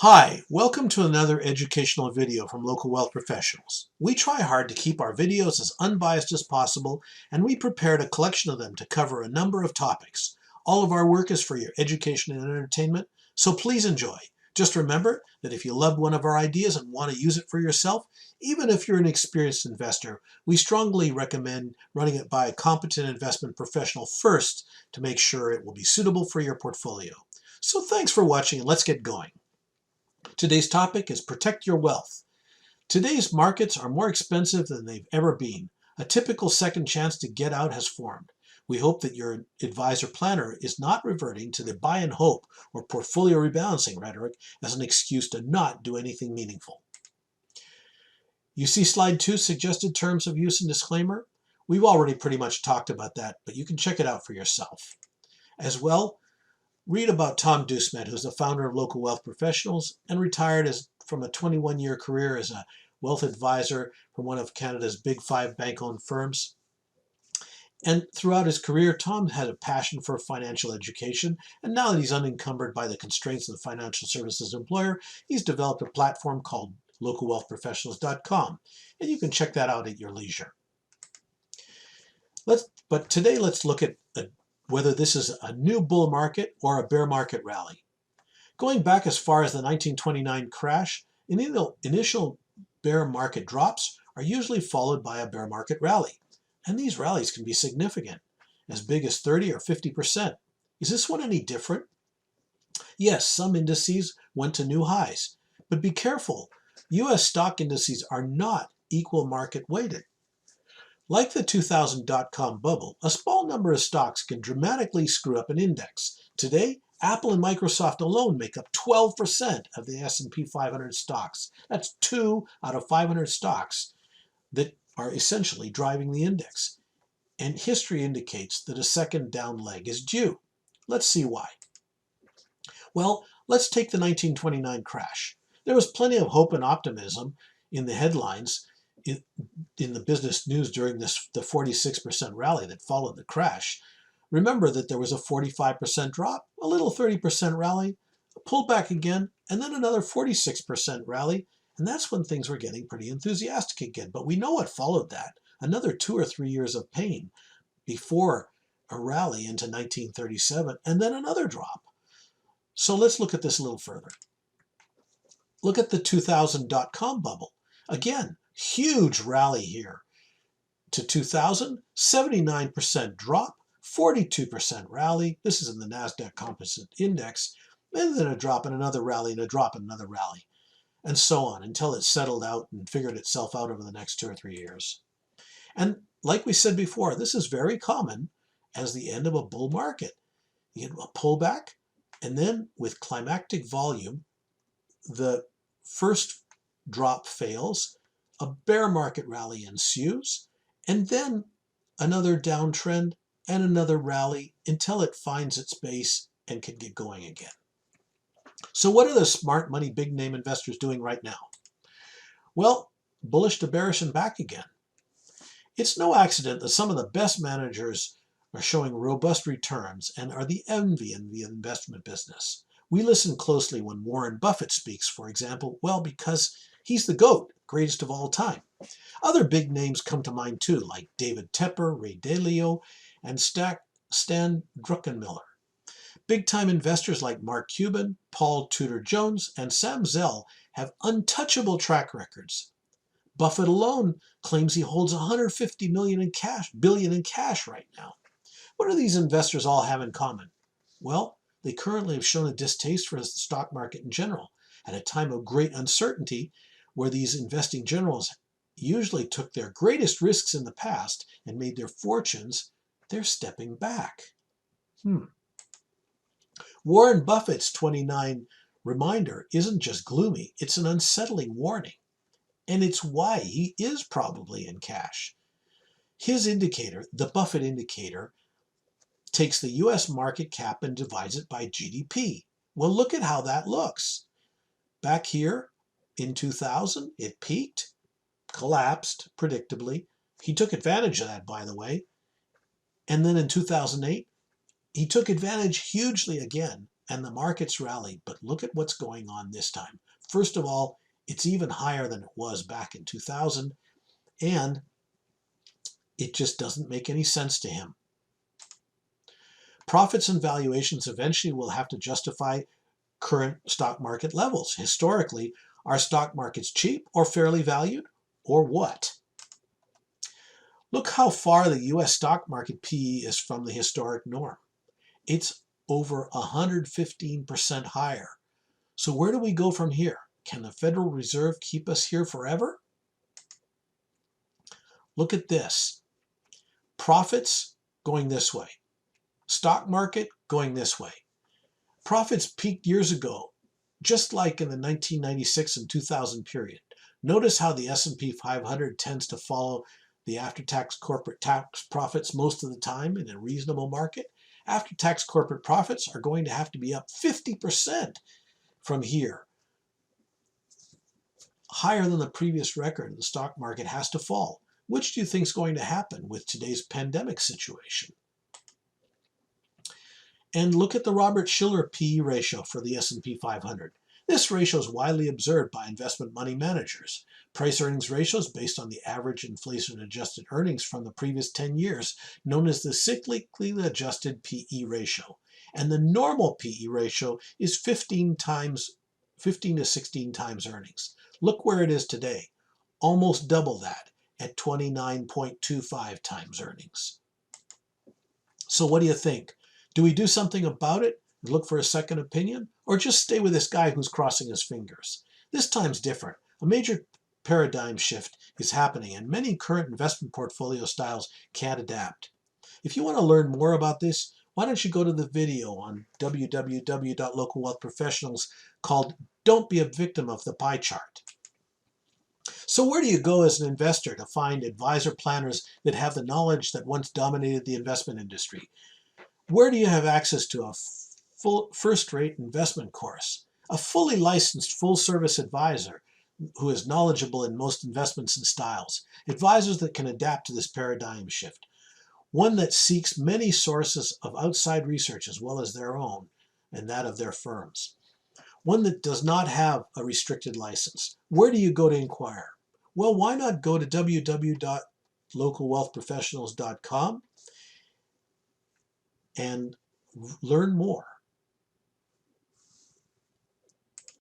Hi, welcome to another educational video from Local Wealth Professionals. We try hard to keep our videos as unbiased as possible, and we prepared a collection of them to cover a number of topics. All of our work is for your education and entertainment, so please enjoy. Just remember that if you love one of our ideas and want to use it for yourself, even if you're an experienced investor, we strongly recommend running it by a competent investment professional first to make sure it will be suitable for your portfolio. So thanks for watching, and let's get going. Today's topic is protect your wealth. Today's markets are more expensive than they've ever been. A typical second chance to get out has formed. We hope that your advisor planner is not reverting to the buy and hope or portfolio rebalancing rhetoric as an excuse to not do anything meaningful. You see slide 2, suggested terms of use and disclaimer? We've already pretty much talked about that, but you can check it out for yourself. As well, read about Tom Doucement, who's the founder of Local Wealth Professionals and retired from a 21-year career as a wealth advisor from one of Canada's big 5 bank-owned firms. And throughout his career, Tom had a passion for financial education, and now that he's unencumbered by the constraints of the financial services employer, he's developed a platform called LocalWealthProfessionals.com, and you can check that out at your leisure. But today let's look at whether this is a new bull market or a bear market rally. Going back as far as the 1929 crash, initial bear market drops are usually followed by a bear market rally. And these rallies can be significant, as big as 30 or 50%. Is this one any different? Yes, some indices went to new highs, but be careful. US stock indices are not equal market weighted. Like the 2000 dot-com bubble, a small number of stocks can dramatically screw up an index. Today, Apple and Microsoft alone make up 12% of the S&P 500 stocks. That's 2 out of 500 stocks that are essentially driving the index. And history indicates that a second down leg is due. Let's see why. Well, let's take the 1929 crash. There was plenty of hope and optimism in the headlines in the business news during the 46% rally that followed the crash. Remember that there was a 45% drop, a little 30% rally, a pullback again, and then another 46% rally, and that's when things were getting pretty enthusiastic again. But we know what followed that, another 2 or 3 years of pain before a rally into 1937, and then another drop. So let's look at this a little further. Look at the 2000 dot-com bubble. Again, huge rally here. To 2000, 79% drop, 42% rally. This is in the NASDAQ Composite Index. And then a drop and another rally and a drop and another rally. And so on until it settled out and figured itself out over the next 2 or 3 years. And like we said before, this is very common as the end of a bull market. You get a pullback, and then with climactic volume, the first drop fails, a bear market rally ensues, and then another downtrend and another rally until it finds its base and can get going again. So what are the smart money big name investors doing right now? Well, bullish to bearish and back again. It's no accident that some of the best managers are showing robust returns and are the envy in the investment business. We listen closely when Warren Buffett speaks, for example, well, because he's the GOAT, greatest of all time. Other big names come to mind too, like David Tepper, Ray Dalio, and Stan Druckenmiller. Big-time investors like Mark Cuban, Paul Tudor Jones, and Sam Zell have untouchable track records. Buffett alone claims he holds $150 billion in cash right now. What do these investors all have in common? Well, they currently have shown a distaste for the stock market in general. At a time of great uncertainty, where these investing generals usually took their greatest risks in the past and made their fortunes, they're stepping back. Warren Buffett's 29 reminder isn't just gloomy, it's an unsettling warning. And it's why he is probably in cash. His indicator, the Buffett indicator, takes the US market cap and divides it by GDP. Well, look at how that looks. Back here in 2000, it peaked, collapsed predictably. He took advantage of that, by the way. And then in 2008, he took advantage hugely again and the markets rallied, but look at what's going on this time. First of all, it's even higher than it was back in 2000, and it just doesn't make any sense to him. Profits and valuations eventually will have to justify current stock market levels. Historically, are stock markets cheap or fairly valued, or what? Look how far the US stock market PE is from the historic norm. It's over 115% higher. So where do we go from here? Can the Federal Reserve keep us here forever? Look at this. Profits going this way. Stock market going this way. Profits peaked years ago, just like in the 1996 and 2000 period. Notice how the S&P 500 tends to follow the after-tax corporate tax profits most of the time in a reasonable market. After-tax corporate profits are going to have to be up 50% from here. Higher than the previous record, the stock market has to fall. Which do you think is going to happen with today's pandemic situation? And look at the Robert Shiller PE ratio for the S&P 500. This ratio is widely observed by investment money managers. Price-earnings ratios based on the average inflation-adjusted earnings from the previous 10 years, known as the cyclically adjusted PE ratio. And the normal PE ratio is 15 to 16 times earnings. Look where it is today, almost double that at 29.25 times earnings. So what do you think? Do we do something about it, look for a second opinion, or just stay with this guy who's crossing his fingers? This time's different. A major paradigm shift is happening, and many current investment portfolio styles can't adapt. If you want to learn more about this, why don't you go to the video on www.LocalWealthProfessionals called Don't Be a Victim of the Pie Chart. So where do you go as an investor to find advisor planners that have the knowledge that once dominated the investment industry? Where do you have access to a first-rate investment course? A fully licensed full-service advisor who is knowledgeable in most investments and styles. Advisors that can adapt to this paradigm shift. One that seeks many sources of outside research as well as their own and that of their firms. One that does not have a restricted license. Where do you go to inquire? Well, why not go to www.localwealthprofessionals.com and learn more.